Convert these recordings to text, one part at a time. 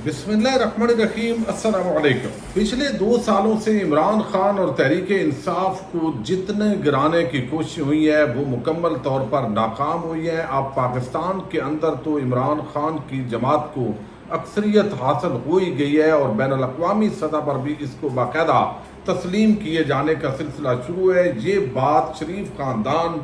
بسم اللہ الرحمن الرحیم۔ السلام علیکم۔ پچھلے 2 سالوں سے عمران خان اور تحریک انصاف کو جتنے گرانے کی کوشش ہوئی ہے وہ مکمل طور پر ناکام ہوئی ہے۔ اب پاکستان کے اندر تو عمران خان کی جماعت کو اکثریت حاصل ہو ہی گئی ہے اور بین الاقوامی سطح پر بھی اس کو باقاعدہ تسلیم کیے جانے کا سلسلہ شروع ہے۔ یہ بات شریف خاندان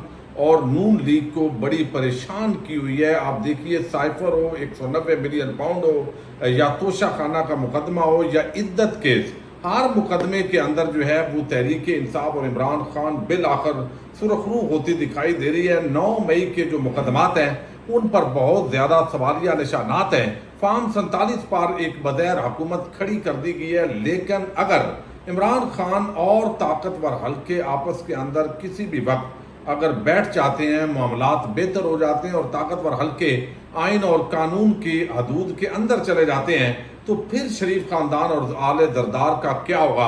اور نون لیگ کو بڑی پریشان کی ہوئی ہے۔ آپ دیکھیے سائفر ہو، 190 ملین پاؤنڈ ہو، یا توشہ خانہ کا مقدمہ ہو یا عدت کیس، ہر مقدمے کے اندر جو ہے وہ تحریک انصاف اور عمران خان بالآخر سرخرو ہوتی دکھائی دے رہی ہے۔ 9 مئی کے جو مقدمات ہیں ان پر بہت زیادہ سوالیہ نشانات ہیں۔ فارم 47 پر ایک بغیر حکومت کھڑی کر دی گئی ہے، لیکن اگر عمران خان اور طاقتور حلقے آپس کے اندر کسی بھی وقت اگر بیٹھ جاتے ہیں، معاملات بہتر ہو جاتے ہیں اور طاقتور حلقے آئین اور قانون کی حدود کے اندر چلے جاتے ہیں، تو پھر شریف خاندان اور آل زردار کا کیا ہوگا؟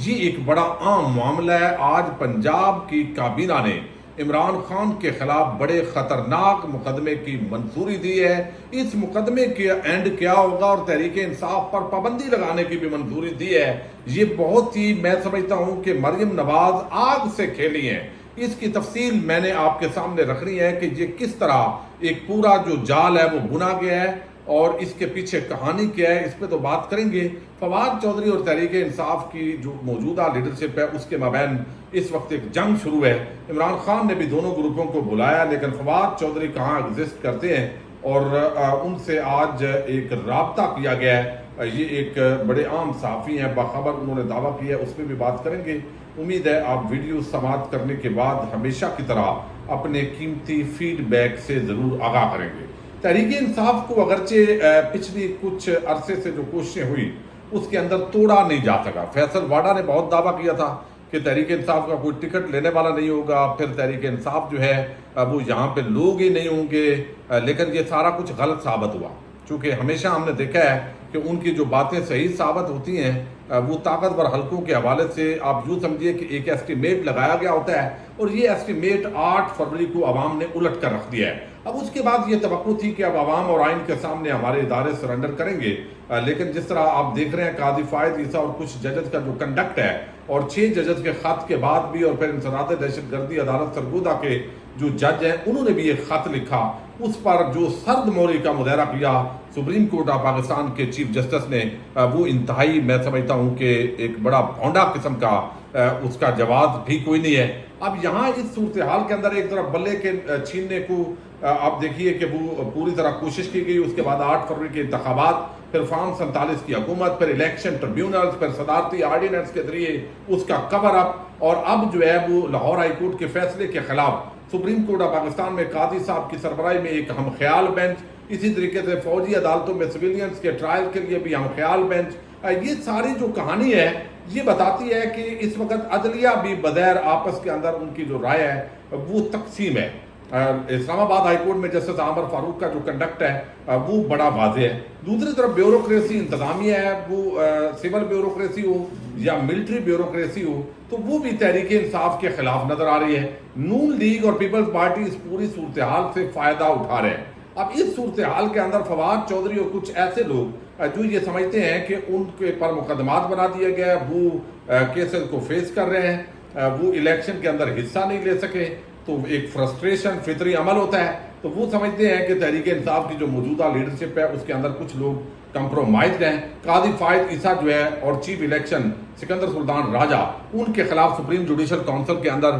یہ ایک بڑا عام معاملہ ہے۔ آج پنجاب کی کابینہ نے عمران خان کے خلاف بڑے خطرناک مقدمے کی منظوری دی ہے۔ اس مقدمے کے اینڈ کیا ہوگا اور تحریک انصاف پر پابندی لگانے کی بھی منظوری دی ہے۔ یہ بہت ہی، میں سمجھتا ہوں کہ مریم نواز آگ سے کھیلی ہیں۔ اس کی تفصیل میں نے آپ کے سامنے رکھنی ہے کہ یہ کس طرح ایک پورا جو جال ہے وہ بنا گیا ہے اور اس کے پیچھے کہانی کیا ہے، اس پہ تو بات کریں گے۔ فواد چودھری اور تحریک انصاف کی جو موجودہ لیڈرشپ ہے اس کے مابین اس وقت ایک جنگ شروع ہے۔ عمران خان نے بھی دونوں گروپوں کو بلایا، لیکن فواد چودھری کہاں ایگزسٹ کرتے ہیں اور ان سے آج ایک رابطہ کیا گیا ہے۔ یہ ایک بڑے عام صحافی ہیں، باخبر انہوں نے دعویٰ کیا ہے، اس پہ بھی بات کریں گے۔ امید ہے آپ ویڈیو سماعت کرنے کے بعد ہمیشہ کی طرح اپنے قیمتی فیڈ بیک سے ضرور آگاہ کریں گے۔ تحریک انصاف کو اگرچہ پچھلی کچھ عرصے سے جو کوششیں ہوئی اس کے اندر توڑا نہیں جا سکا۔ فیصل واڈا نے بہت دعویٰ کیا تھا کہ تحریک انصاف کا کوئی ٹکٹ لینے والا نہیں ہوگا، پھر تحریک انصاف جو ہے وہ یہاں پہ لوگ ہی نہیں ہوں گے، لیکن یہ سارا کچھ غلط ثابت ہوا، چونکہ ہمیشہ ہم نے دیکھا ہے کہ ان کی جو باتیں صحیح ثابت ہوتی ہیں وہ طاقتور حلقوں کے حوالے سے آپ یوں سمجھیے کہ ایک ایسٹیمیٹ لگایا گیا ہوتا ہے اور یہ ایسٹیمیٹ 8 فروری کو عوام نے الٹ کر رکھ دیا ہے۔ اب اس کے بعد یہ توقع تھی کہ اب عوام اور آئین کے سامنے ہمارے ادارے سرنڈر کریں گے، لیکن جس طرح آپ دیکھ رہے ہیں قاضی فائد عیسیٰ اور کچھ ججز کا جو کنڈکٹ ہے اور 6 ججز کے خط کے بعد بھی، اور پھر انسداد دہشت گردی عدالت سرگودا کے جو جج ہیں انہوں نے بھی ایک خط لکھا، اس پر جو سرد موری کا مظاہرہ کیا سپریم کورٹ آف پاکستان کے چیف جسٹس نے، وہ انتہائی میں سمجھتا ہوں کہ ایک بڑا بھونڈا قسم کا اس کا جواز بھی کوئی نہیں ہے۔ اب یہاں اس صورتحال کے اندر ایک طرف بلے کے چھیننے کو آپ دیکھیے کہ وہ پوری طرح کوشش کی گئی، اس کے بعد 8 فروری کے انتخابات، پھر فارم 47 کی حکومت، پھر الیکشن ٹریبیونلز، پھر صدارتی آرڈیننس کے ذریعے اس کا کور اپ، اور اب جو ہے وہ لاہور ہائی کورٹ کے فیصلے کے خلاف سپریم کورٹ آف پاکستان میں قاضی صاحب کی سربراہی میں ایک ہم خیال بینچ، اسی طریقے سے فوجی عدالتوں میں سویلینز کے ٹرائل کے لیے بھی ہم خیال بینچ۔ یہ ساری جو کہانی ہے یہ بتاتی ہے کہ اس وقت عدلیہ بھی بظاہر آپس کے اندر ان کی جو رائے ہے وہ تقسیم ہے۔ اسلام آباد ہائی کورٹ میں جسٹس عامر فاروق کا جو کنڈکٹ ہے وہ بڑا واضح ہے۔ دوسری طرف بیوروکریسی انتظامیہ ہے، وہ سول بیوروکریسی ہو یا ملٹری بیوروکریسی ہو، تو وہ بھی تحریک انصاف کے خلاف نظر آ رہی ہے۔ نون لیگ اور پیپلز پارٹی اس پوری صورتحال سے فائدہ اٹھا رہے ہیں۔ اب اس صورتحال کے اندر فواد چودھری اور کچھ ایسے لوگ جو یہ سمجھتے ہیں کہ ان کے پر مقدمات بنا دیا گیا ہے، وہ کیسز کو فیس کر رہے ہیں، وہ الیکشن کے اندر حصہ نہیں لے سکے، تو ایک فرسٹریشن فطری عمل ہوتا ہے، تو وہ سمجھتے ہیں کہ تحریک انصاف کی جو موجودہ لیڈرشپ ہے اس کے اندر کچھ لوگ کمپرومائزڈ ہیں۔ قاضی فائد عیسیٰ جو ہے اور چیف الیکشن سکندر سلطان راجہ، ان کے خلاف سپریم جوڈیشل کونسل کے اندر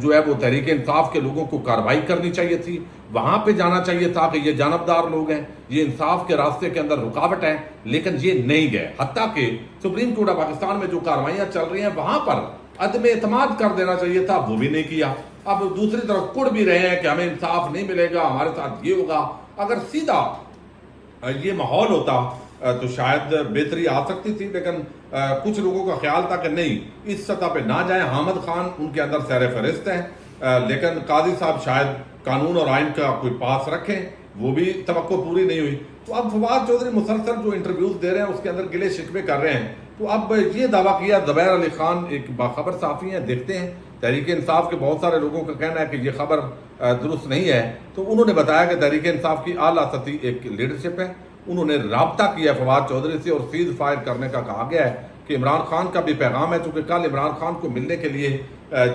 جو ہے وہ تحریک انصاف کے لوگوں کو کارروائی کرنی چاہیے تھی، وہاں پہ جانا چاہیے تھا کہ یہ جانبدار لوگ ہیں، یہ انصاف کے راستے کے اندر رکاوٹ ہیں، لیکن یہ نہیں گئے۔ حتیٰ کہ سپریم کورٹ آف پاکستان میں جو کارروائیاں چل رہی ہیں وہاں پر عدم اعتماد کر دینا چاہیے تھا، وہ بھی نہیں کیا۔ اب دوسری طرف کڑ بھی رہے ہیں کہ ہمیں انصاف نہیں ملے گا، ہمارے ساتھ یہ ہوگا۔ اگر سیدھا یہ ماحول ہوتا تو شاید بہتری آ سکتی تھی، لیکن کچھ لوگوں کا خیال تھا کہ نہیں، اس سطح پہ نہ جائیں۔ حامد خان ان کے اندر سیر فہرست ہیں، لیکن قاضی صاحب شاید قانون اور آئین کا کوئی پاس رکھیں، وہ بھی توقع پوری نہیں ہوئی۔ تو اب فواد چودھری مسلسل جو انٹرویوز دے رہے ہیں اس کے اندر گلے شکوے کر رہے ہیں، تو اب یہ دعویٰ کیا زبیر علی خان ایک باخبر صحافی ہیں، دیکھتے ہیں تحریک انصاف کے بہت سارے لوگوں کا کہنا ہے کہ یہ خبر درست نہیں ہے، تو انہوں نے بتایا کہ تحریک انصاف کی اعلیٰ سطحی ایک لیڈرشپ ہے انہوں نے رابطہ کیا ہے فواد چودھری سے اور سیز فائر کرنے کا کہا گیا ہے کہ عمران خان کا بھی پیغام ہے، چونکہ کل عمران خان کو ملنے کے لیے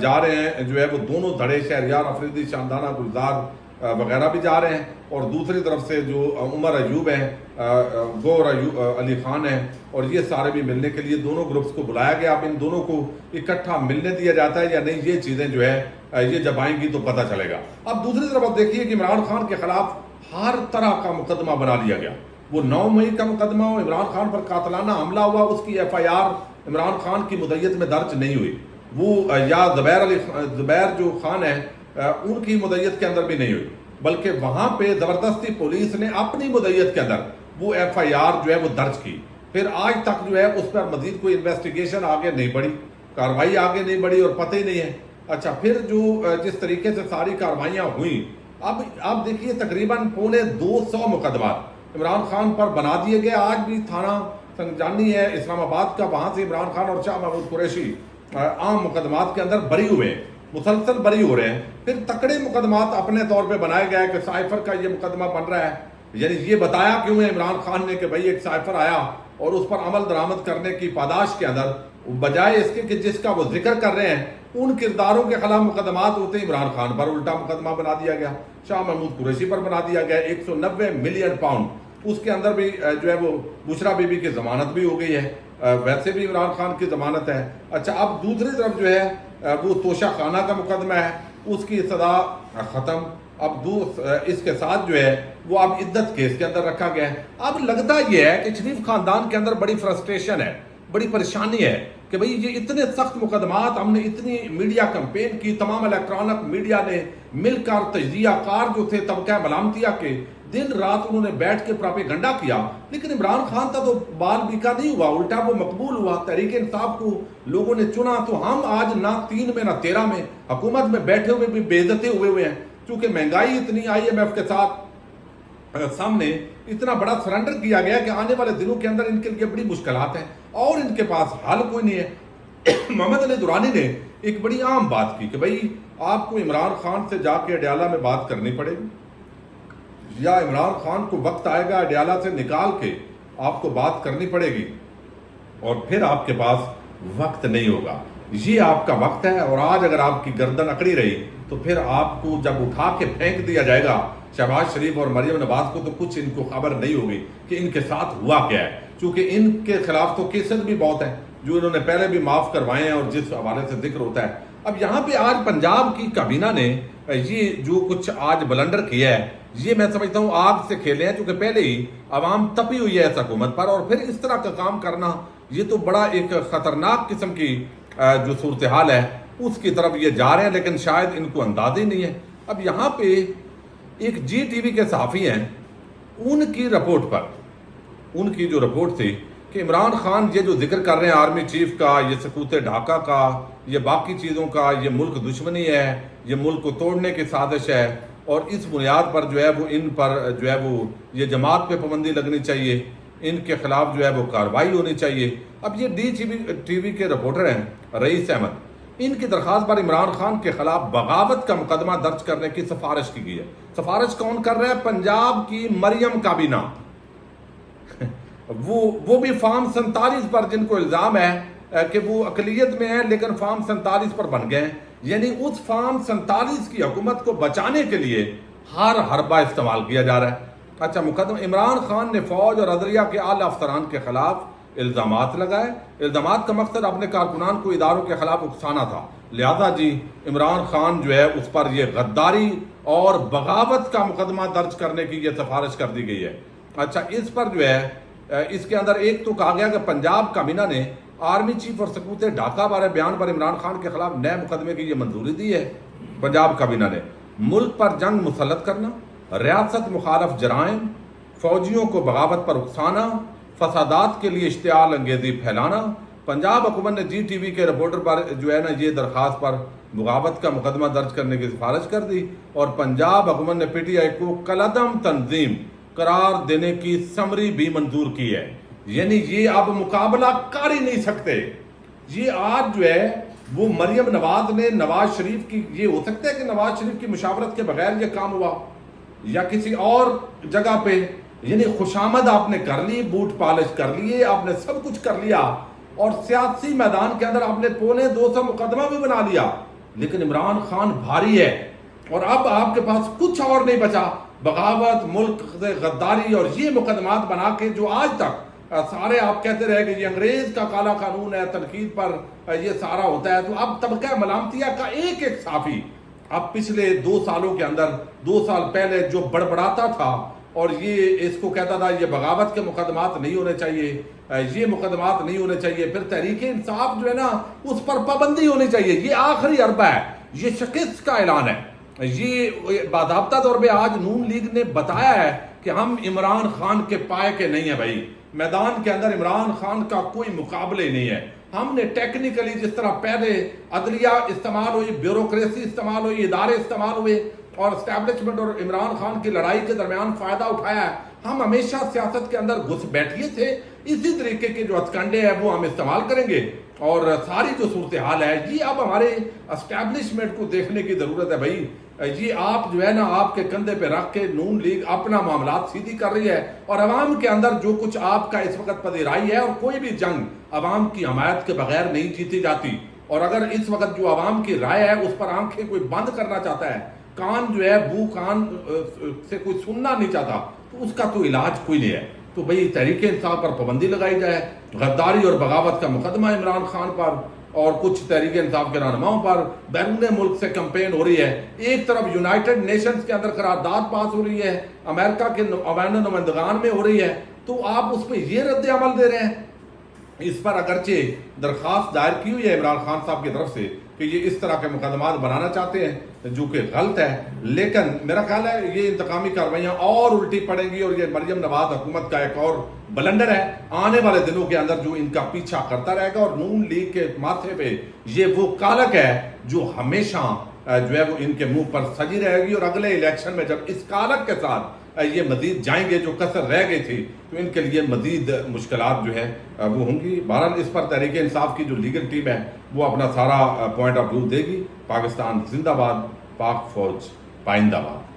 جا رہے ہیں جو ہے وہ دونوں دھڑے شہریار افریدی، شاندانہ گلزار وغیرہ بھی جا رہے ہیں، اور دوسری طرف سے جو عمر ایوب ہیں، گور علی خان ہیں، اور یہ سارے بھی ملنے کے لیے دونوں گروپس کو بلایا گیا۔ اب ان دونوں کو اکٹھا ملنے دیا جاتا ہے یا نہیں، یہ چیزیں جو ہے یہ جب آئیں گی تو پتہ چلے گا۔ اب دوسری طرف آپ دیکھیے کہ عمران خان کے خلاف ہر طرح کا مقدمہ بنا لیا گیا۔ وہ 9 مئی کا مقدمہ ہو، عمران خان پر قاتلانہ حملہ ہوا، اس کی FIR عمران خان کی مدعیت میں درج نہیں ہوئی، وہ یا زبیر جو خان ہے ان کی مدعیت کے اندر بھی نہیں ہوئی، بلکہ وہاں پہ زبردستی پولیس نے اپنی مدعیت کے اندر وہ FIR جو ہے وہ درج کی۔ پھر آج تک جو ہے اس پر مزید کوئی انویسٹیگیشن آگے نہیں بڑھی، کارروائی آگے نہیں بڑھی اور پتہ ہی نہیں ہے۔ اچھا، پھر جو جس طریقے سے ساری کارروائیاں ہوئیں، اب آپ دیکھیے تقریباً 250 مقدمات عمران خان پر بنا دیے گئے۔ آج بھی تھانہ سنجانی ہے اسلام آباد کا، وہاں سے عمران خان اور شاہ محمود قریشی عام مقدمات کے اندر بری ہوئے ہیں، مسلسل بری ہو رہے ہیں۔ پھر تکڑے مقدمات اپنے طور پہ بنائے گئے کہ سائفر کا یہ مقدمہ بن رہا ہے، یعنی یہ بتایا کیوں ہے عمران خان نے کہ بھائی ایک سائفر آیا اور اس پر عمل درآمد کرنے کی پاداش کے اندر بجائے اس کے کہ جس کا وہ ذکر کر رہے ہیں ان کرداروں کے خلاف مقدمات ہوتے ہیں، عمران خان پر الٹا مقدمہ بنا دیا گیا، شاہ محمود قریشی پر بنا دیا گیا 190 ملین پاؤنڈ، اس کے اندر بھی جو ہے وہ بشرا بی بی کی ضمانت بھی ہو گئی ہے، ویسے بھی عمران خان کی ضمانت ہے۔ اچھا، اب دوسری طرف جو ہے وہ توشہ خانہ کا مقدمہ ہے، اس کی سزا ختم، اب اس کے ساتھ جو ہے وہ اب عدت کیس کے اندر رکھا گیا ہے۔ اب لگتا یہ ہے کہ شریف خاندان کے اندر بڑی فرسٹریشن ہے، بڑی پریشانی ہے کہ بھئی یہ اتنے سخت مقدمات، ہم نے اتنی میڈیا کمپین کی، تمام الیکٹرانک میڈیا نے مل کر، تجزیہ کار جو تھے طبقہ ملامتیہ کے، دن رات انہوں نے بیٹھ کے پراپیگنڈا کیا، لیکن عمران خان تھا تو بال بیکا نہیں ہوا، الٹا وہ مقبول ہوا، تحریک انصاف کو لوگوں نے چنا۔ تو ہم آج نہ 3 میں نہ 13 میں حکومت میں بیٹھے ہوئے بھی بے عزتے ہوئے ہیں، کیونکہ مہنگائی اتنی IMF کے ساتھ سامنے اتنا بڑا سرنڈر کیا گیا کہ آنے والے دنوں کے اندر ان کے لیے بڑی مشکلات ہیں اور ان کے پاس حل کوئی نہیں ہے۔ محمد علی درانی نے ایک بڑی عام بات کی کہ بھئی آپ کو عمران خان سے جا کے اڈیالہ میں بات کرنی پڑے گی، یا عمران خان کو وقت آئے گا اڈیالہ سے نکال کے آپ کو بات کرنی پڑے گی، اور پھر آپ کے پاس وقت نہیں ہوگا، یہ آپ کا وقت ہے۔ اور آج اگر آپ کی گردن اکڑی رہی تو پھر آپ کو جب اٹھا کے پھینک دیا جائے گا شہباز شریف اور مریم نواز کو، تو کچھ ان کو خبر نہیں ہوگی کہ ان کے ساتھ ہوا کیا ہے، چونکہ ان کے خلاف تو کیسز بھی بہت ہیں جو انہوں نے پہلے بھی معاف کروائے ہیں اور جس حوالے سے ذکر ہوتا ہے۔ اب یہاں پہ آج پنجاب کی کابینہ نے یہ جو کچھ آج بلنڈر کیا ہے، یہ میں سمجھتا ہوں آگ سے کھیلے ہیں، کیونکہ پہلے ہی عوام تپی ہوئی ہے اس حکومت پر، اور پھر اس طرح کا کام کرنا یہ تو بڑا ایک خطرناک قسم کی جو صورتحال ہے اس کی طرف یہ جا رہے ہیں، لیکن شاید ان کو انداز ہی نہیں ہے۔ اب یہاں پہ ایک GTV کے صحافی ہیں، ان کی رپورٹ پر، ان کی جو رپورٹ تھی کہ عمران خان یہ جو ذکر کر رہے ہیں آرمی چیف کا، یہ سکوت ڈھاکہ کا، یہ باقی چیزوں کا، یہ ملک دشمنی ہے، یہ ملک کو توڑنے کی سازش ہے، اور اس بنیاد پر جو ہے وہ ان پر جو ہے وہ یہ جماعت پہ پابندی لگنی چاہیے، ان کے خلاف جو ہے وہ کارروائی ہونی چاہیے۔ اب یہ DTV کے رپورٹر ہیں رئیس احمد، ان کی درخواست پر عمران خان کے خلاف بغاوت کا مقدمہ درج کرنے کی سفارش کی گئی ہے۔ سفارش کون کر رہا ہے؟ پنجاب کی مریم کابینہ، وہ بھی فارم 47 پر، جن کو الزام ہے کہ وہ اقلیت میں ہیں لیکن فارم 47 پر بن گئے ہیں، یعنی اس فارم 47 کی حکومت کو بچانے کے لیے ہر حربہ استعمال کیا جا رہا ہے۔ اچھا، مقدمہ عمران خان نے فوج اور عدلیہ کے اعلی افسران کے خلاف الزامات لگائے۔ الزامات کا مقصد اپنے کارکنان کو اداروں کے خلاف اکسانا تھا، لہذا جی عمران خان جو ہے اس پر یہ غداری اور بغاوت کا مقدمہ درج کرنے کی یہ سفارش کر دی گئی ہے۔ اچھا، اس پر جو ہے اس کے اندر ایک تو کہا گیا کہ پنجاب کابینہ نے آرمی چیف اور سکوت ڈھاکہ بارے بیان پر عمران خان کے خلاف نئے مقدمے کی یہ منظوری دی ہے۔ پنجاب کابینہ نے ملک پر جنگ مسلط کرنا، ریاست مخالف جرائم، فوجیوں کو بغاوت پر اکسانا، فسادات کے لیے اشتعال انگیزی پھیلانا۔ پنجاب حکومت نے GTV کے رپورٹر پر جو ہے نا یہ درخواست پر بغاوت کا مقدمہ درج کرنے کی سفارش کر دی، اور پنجاب حکومت نے PTI کو کالعدم تنظیم قرار دینے کی سمری بھی منظور کی ہے، یعنی یہ اب مقابلہ کر ہی نہیں سکتے۔ یہ آج جو ہے وہ مریم نواز نے نواز شریف کی، یہ ہو سکتا ہے کہ نواز شریف کی مشاورت کے بغیر یہ کام ہوا، یا کسی اور جگہ پہ یعنی خوشامد آپ نے کر لی، بوٹ پالش کر لیے، آپ نے سب کچھ کر لیا، اور سیاسی میدان کے اندر آپ نے پونے 200 مقدمہ بھی بنا لیا، لیکن عمران خان بھاری ہے، اور اب آپ کے پاس کچھ اور نہیں بچا، بغاوت، ملک سے غداری اور یہ مقدمات بنا کے جو آج تک سارے آپ کہتے رہے کہ یہ انگریز کا کالا قانون ہے، تنقید پر یہ سارا ہوتا ہے۔ تو اب طبقہ ملامتیہ کا ایک ایک صحافی اب پچھلے 2 سالوں کے اندر، 2 سال پہلے جو بڑبڑاتا تھا اور یہ اس کو کہتا تھا یہ بغاوت کے مقدمات نہیں ہونے چاہیے، یہ مقدمات نہیں ہونے چاہیے، پھر تحریک انصاف جو ہے نا اس پر پابندی ہونی چاہیے، یہ آخری عربہ ہے، یہ شکست کا اعلان ہے۔ یہ باضابطہ طور پہ آج نون لیگ نے بتایا ہے کہ ہم عمران خان کے پائے کے نہیں ہیں بھائی، میدان کے اندر عمران خان کا کوئی مقابلہ ہی نہیں ہے۔ ہم نے ٹیکنیکلی جس طرح پہلے عدلیہ استعمال ہوئی، بیوروکریسی استعمال ہوئی، ادارے استعمال ہوئے اور اسٹیبلشمنٹ اور عمران خان کی لڑائی کے درمیان فائدہ اٹھایا ہے، ہم ہمیشہ سیاست کے اندر گھس بیٹھیے تھے، اسی طریقے کے جو ہتھکنڈے ہیں وہ ہم استعمال کریں گے، اور ساری جو صورتحال ہے یہ اب ہمارے اسٹیبلشمنٹ کو دیکھنے کی ضرورت ہے بھائی۔ یہ آپ جو ہے نا آپ کے کندھے پہ رکھ کے نون لیگ اپنا معاملات سیدھی کر رہی ہے، اور عوام کے اندر جو کچھ آپ کا اس وقت پذیرائی ہے، اور کوئی بھی جنگ عوام کی حمایت کے بغیر نہیں جیتی جاتی، اور اگر اس وقت جو عوام کی رائے ہے اس پر آنکھیں کوئی بند کرنا چاہتا ہے، کان جو ہے بو کان سے کوئی سننا نہیں چاہتا، تو اس کا تو علاج کوئی نہیں ہے۔ تو بھئی تحریک انصاف پر پابندی لگائی جائے، غداری اور بغاوت کا مقدمہ عمران خان پر اور کچھ تحریک انصاف کے رہنماؤں پر بیرون ملک سے کمپین ہو رہی ہے، ایک طرف یونائٹڈ نیشنز کے اندر قرارداد پاس ہو رہی ہے، امریکہ کے عوام نمائندگان میں ہو رہی ہے، تو آپ اس پہ یہ رد عمل دے رہے ہیں۔ اس پر اگرچہ درخواست دائر کی ہوئی ہے عمران خان صاحب کی طرف سے کہ یہ اس طرح کے مقدمات بنانا چاہتے ہیں جو کہ غلط ہے، لیکن میرا خیال ہے یہ انتقامی کارروائیاں اور الٹی پڑیں گی، اور یہ مریم نواز حکومت کا ایک اور بلنڈر ہے، آنے والے دنوں کے اندر جو ان کا پیچھا کرتا رہے گا، اور نون لیگ کے ماتھے پہ یہ وہ کالک ہے جو ہمیشہ جو ہے وہ ان کے منہ پر سجی رہے گی، اور اگلے الیکشن میں جب اس کالک کے ساتھ یہ مزید جائیں گے جو کسر رہ گئی تھی تو ان کے لیے مزید مشکلات جو ہے وہ ہوں گی۔ بہرحال اس پر تحریک انصاف کی جو لیگل ٹیم ہے وہ اپنا سارا پوائنٹ آف ویو دے گی۔ پاکستان زندہ باد، پاک فوج پائندہ باد۔